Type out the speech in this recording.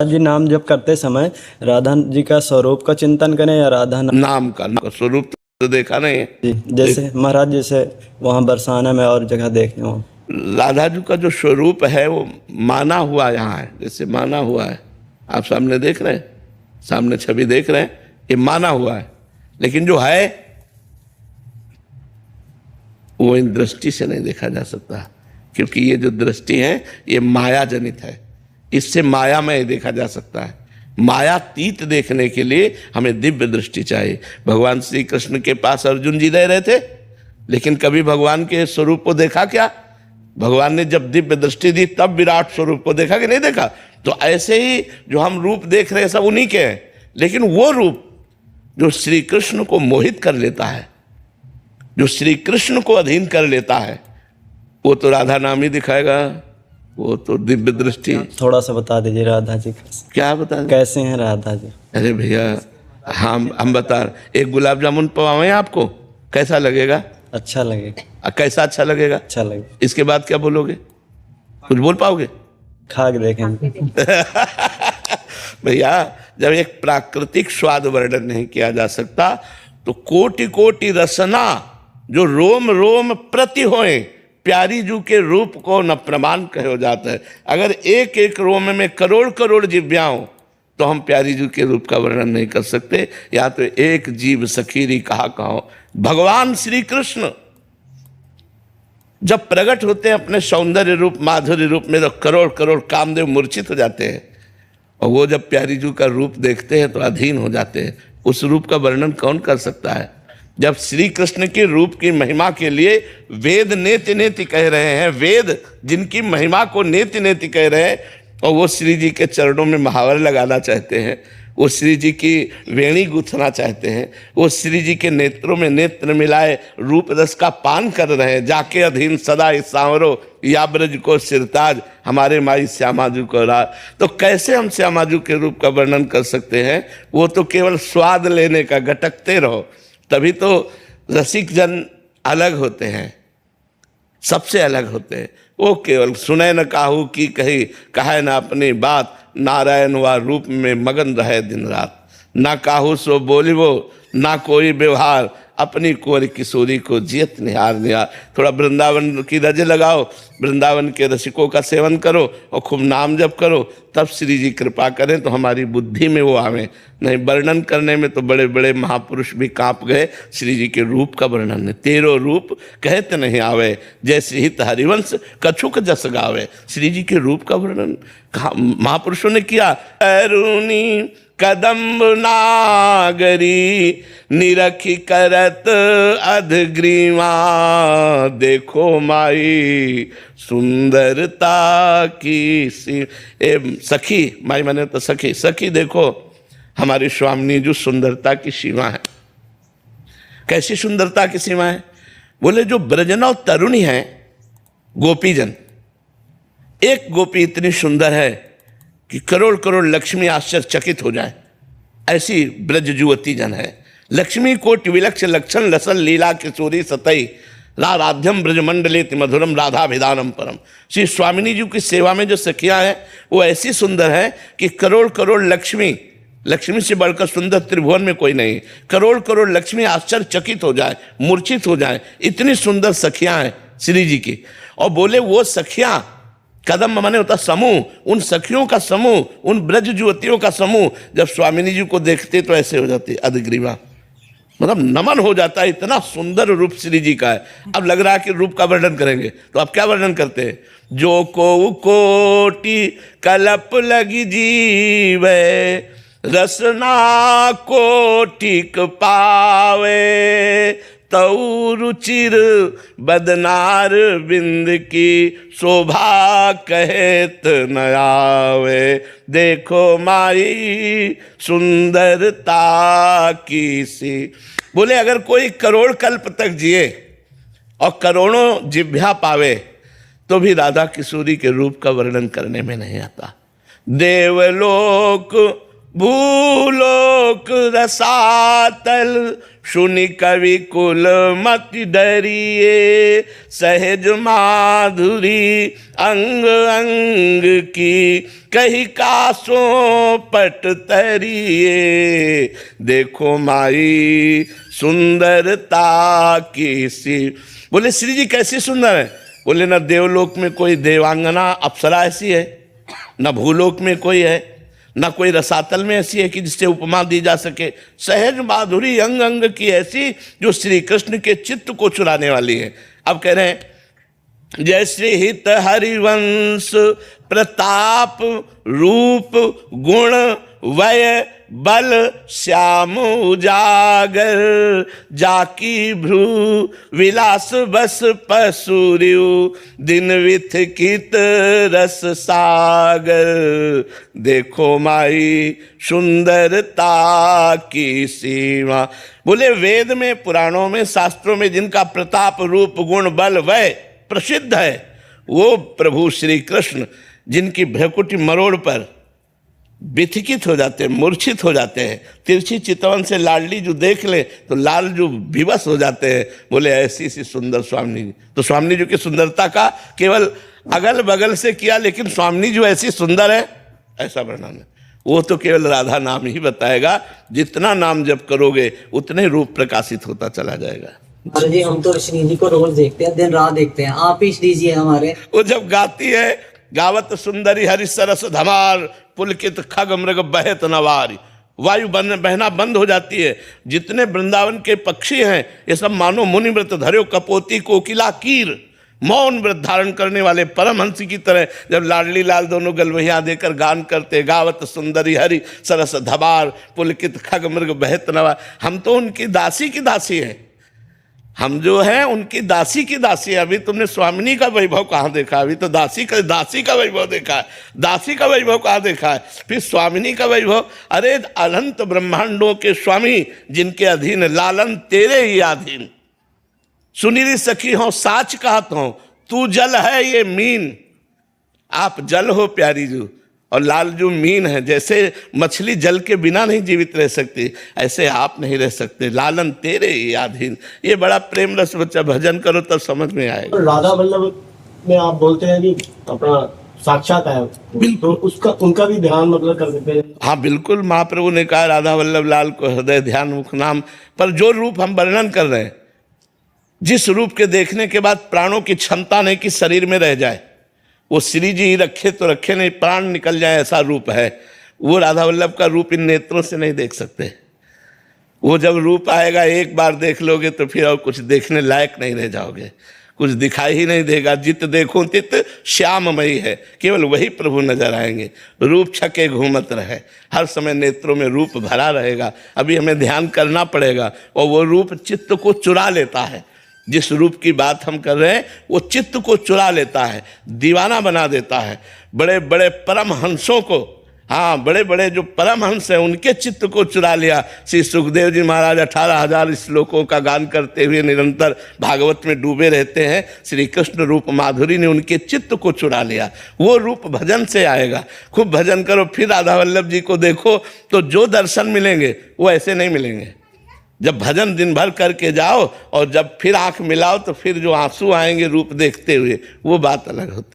जी नाम जप करते समय राधा जी का स्वरूप का चिंतन करें या राधा नाम का स्वरूप तो देखा नहीं है जी, जैसे महाराज जैसे वहाँ बरसाना में और जगह देखे हो। राधा जी का जो स्वरूप है वो माना हुआ यहाँ है, जैसे माना हुआ है, आप सामने देख रहे हैं, सामने छवि देख रहे हैं, ये माना हुआ है, लेकिन जो है वो इन दृष्टि से नहीं देखा जा सकता, क्योंकि ये जो दृष्टि है ये माया जनित है, इससे माया में देखा जा सकता है। मायातीत देखने के लिए हमें दिव्य दृष्टि चाहिए। भगवान श्री कृष्ण के पास अर्जुन जी रह रहे थे, लेकिन कभी भगवान के स्वरूप को देखा क्या? भगवान ने जब दिव्य दृष्टि दी तब विराट स्वरूप को देखा कि नहीं देखा? तो ऐसे ही जो हम रूप देख रहे हैं सब उन्हीं के हैं, लेकिन वो रूप जो श्री कृष्ण को मोहित कर लेता है, जो श्री कृष्ण को अधीन कर लेता है, वो तो राधा नाम ही दिखाएगा, वो तो दिव्य दृष्टि। थोड़ा सा बता दीजिए राधा जी क्या बता कैसे हैं राधा जी? अरे भैया हम बता, एक गुलाब जामुन पवाएं आपको, कैसा लगेगा? अच्छा लगेगा। कैसा अच्छा लगेगा? अच्छा लगेगा। इसके बाद क्या बोलोगे? कुछ बोल पाओगे? खा के देखेंगे। भैया जब एक प्राकृतिक स्वाद वर्णन नहीं किया जा सकता तो कोटि कोटि रसना जो रोम रोम प्रति होए प्यारी जू के रूप को न प्रमाण कहो जाता है। अगर एक एक रोम में करोड़ करोड़ जिव्या हो तो हम प्यारी जू के रूप का वर्णन नहीं कर सकते। या तो एक जीव सखीरी कहा कहो। भगवान श्री कृष्ण जब प्रकट होते हैं अपने सौंदर्य रूप माधुर्य रूप में तो करोड़ करोड़ कामदेव मूर्छित हो जाते हैं, और वो जब प्यारी जू का रूप देखते हैं तो अधीन हो जाते हैं। उस रूप का वर्णन कौन कर सकता है? जब श्री कृष्ण के रूप की महिमा के लिए वेद नेति नेति कह रहे हैं, वेद जिनकी महिमा को नेति नेति कह रहे हैं, और वो श्री जी के चरणों में महावर लगाना चाहते हैं, वो श्री जी की वेणी गूंथना चाहते हैं, वो श्री जी के नेत्रों में नेत्र मिलाए रूप रस का पान कर रहे हैं। जाके अधीन सदा इस सांवरो या ब्रज को सिरताज हमारे माई श्यामाजू को राज। तो कैसे हम श्यामाजू के रूप का वर्णन कर सकते हैं? वो तो केवल स्वाद लेने का, गटकते रहो। तभी तो रसिक जन अलग होते हैं, सबसे अलग होते हैं। वो केवल सुने न काहू की कही, कहे न अपनी बात, नारायण व रूप में मगन रहे दिन रात। ना काहू सो बोलिबो ना कोई व्यवहार, अपनी कुंवर किशोरी को जियत निहार निहार। थोड़ा वृंदावन की रज लगाओ, वृंदावन के रसिकों का सेवन करो और खूब नाम जप करो, तब श्री जी कृपा करें तो हमारी बुद्धि में वो आवे। नहीं वर्णन करने में तो बड़े बड़े महापुरुष भी कांप गए, श्री जी के रूप का वर्णन नहीं। तेरो रूप कहते नहीं आवे, जैसे हित हरिवंश कछुक जस गावे। श्री जी के रूप का वर्णन महापुरुषों ने किया। अरुणी कदम्ब नागरी निरखी करत अधग्रीवा, देखो माई सुंदरता की सखी, माई माने तो सखी, सखी देखो हमारी स्वामिनी जो सुंदरता की सीमा है। कैसी सुंदरता की सीमा है? बोले जो ब्रजनौ तरुणी है गोपीजन, एक गोपी इतनी सुंदर है कि करोड़ करोड़ लक्ष्मी आश्चर्यचकित हो जाए, ऐसी ब्रज युवती जन है। लक्ष्मी कोट विलक्ष लक्षण लसन लीला किशोरी सतई, राधाध्यम ब्रजमंडलेति मधुरम राधाभिधानम परम। श्री स्वामिनी जी की सेवा में जो सखियां हैं वो ऐसी सुंदर है कि करोड़ करोड़ लक्ष्मी, लक्ष्मी से बढ़कर सुंदर त्रिभुवन में कोई नहीं, करोड़ करोड़ लक्ष्मी आश्चर्यचकित हो जाए, मूर्छित हो जाए, इतनी सुंदर सखियां हैं श्री जी की। और बोले वो सखियां, कदम माने होता समूह, उन सखियों का समूह, उन ब्रज युवतियों का समूह जब स्वामिनी जी को देखते तो ऐसे हो जाती अधग्रीवा, मतलब नमन हो जाता है। इतना सुंदर रूप श्री जी का है। अब लग रहा है कि रूप का वर्णन करेंगे, तो आप क्या वर्णन करते हैं? जो को कोटि कलप लगी जीवे, रसना कोटिक पावे, तऊ रुचिर बदनार बिंद की शोभा कहत न आवे। देखो माई सुंदरता की सी। बोले अगर कोई करोड़ कल्प तक जिए और करोड़ों जिभ्या पावे तो भी राधा किशोरी के रूप का वर्णन करने में नहीं आता। देवलोक भूलोक रसातल सुनि कवि कुल मति डरिए, सहज माधुरी अंग अंग की, कही कासों पट तरिए। देखो माई सुंदरता की सी। बोले श्री जी कैसी सुंदर है? बोले न देवलोक में कोई देवांगना अप्सरा ऐसी है, न भूलोक में कोई है, न कोई रसातल में ऐसी है कि जिससे उपमा दी जा सके। सहज माधुरी अंग अंग की ऐसी, जो श्री कृष्ण के चित्त को चुराने वाली है। अब कह रहे हैं जय श्री हित हरिवंश, प्रताप रूप गुण वय बल श्याम उजागर, जाकी भ्रू विलास बस पसूर्यु, दिन विथकित रस सागर। देखो माई सुंदरता की सीमा। बोले वेद में, पुराणों में, शास्त्रों में जिनका प्रताप रूप गुण बल वय प्रसिद्ध है, वो प्रभु श्री कृष्ण जिनकी भ्रकुटी मरोड़ पर विथिकित हो जाते हैं, मूर्छित हो जाते हैं। तिरछी चितवन से लाडली जो देख ले तो लाल जो विवश हो जाते हैं। बोले ऐसी सी सुंदर स्वामिनी जी। तो स्वामिनी जी की सुंदरता का केवल अगल बगल से किया, लेकिन स्वामिनी जो ऐसी सुंदर है ऐसा वर्णन है वो तो केवल राधा नाम ही बताएगा। जितना नाम जप करोगे उतने रूप प्रकाशित होता चला जाएगा। अरे जी हम तो श्री जी को रोज देखते हैं, दिन रात देखते हैं, आप ही श्री जी है हमारे। वो जब गाती है गावत सुंदरी हरि सरस धमार, पुलकित खग मृग बहत नवारी, वायु बहना बंद हो जाती है। जितने वृंदावन के पक्षी हैं ये सब मानो मुनि व्रत धर्यो, कपोती कोकिला कीर, मौन व्रत धारण करने वाले परमहंस की तरह जब लाडली लाल दोनों गलवहियां देकर गान करते, गावत सुंदरी हरि सरस धमार, पुलकित खग मृग बहत नवार। हम तो उनकी दासी की दासी हैं, हम जो हैं उनकी दासी की दासी है। अभी तुमने स्वामिनी का वैभव कहाँ देखा? अभी तो दासी का वैभव देखा है। दासी का वैभव कहाँ देखा है? फिर स्वामिनी का वैभव। अरे अनंत ब्रह्मांडों के स्वामी जिनके अधीन, लालन तेरे ही अधीन। सुनीरी सखी हो साच कहत हो, तू जल है ये मीन। आप जल हो प्यारी जू, और लाल जो मीन है। जैसे मछली जल के बिना नहीं जीवित रह सकती, ऐसे आप नहीं रह सकते। लालन तेरे ही अधीन। ये बड़ा प्रेम रस बच्चा, भजन करो तब समझ में आएगा। राधा वल्लभ में आप बोलते हैं कि अपना साक्षात है, तो उसका उनका भी ध्यान मतलब कर सकते हैं। हाँ बिल्कुल, महाप्रभु ने कहा राधा वल्लभ लाल को हृदय ध्यान मुख नाम। पर जो रूप हम वर्णन कर रहे हैं, जिस रूप के देखने के बाद प्राणों की क्षमता नहीं कि शरीर में रह जाए, वो श्री जी ही रखे तो रखे, नहीं प्राण निकल जाए ऐसा रूप है। वो राधा वल्लभ का रूप इन नेत्रों से नहीं देख सकते। वो जब रूप आएगा एक बार देख लोगे तो फिर और कुछ देखने लायक नहीं रह जाओगे, कुछ दिखाई ही नहीं देगा। जित देखो तित श्याममयी है, केवल वही प्रभु नजर आएंगे। रूप छके घूमत रहे, हर समय नेत्रों में रूप भरा रहेगा। अभी हमें ध्यान करना पड़ेगा, और वो रूप चित्त को चुरा लेता है। जिस रूप की बात हम कर रहे हैं वो चित्त को चुरा लेता है, दीवाना बना देता है। बड़े बड़े परमहंसों को, हाँ बड़े बड़े जो परमहंस हैं उनके चित्त को चुरा लिया। श्री सुखदेव जी महाराज 18,000 श्लोकों का गान करते हुए निरंतर भागवत में डूबे रहते हैं। श्री कृष्ण रूप माधुरी ने उनके चित्त को चुरा लिया। वो रूप भजन से आएगा। खूब भजन करो, फिर राधा वल्लभ जी को देखो तो जो दर्शन मिलेंगे वो ऐसे नहीं मिलेंगे। जब भजन दिन भर करके जाओ और जब फिर आंख मिलाओ तो फिर जो आंसू आएंगे रूप देखते हुए, वो बात अलग होती है।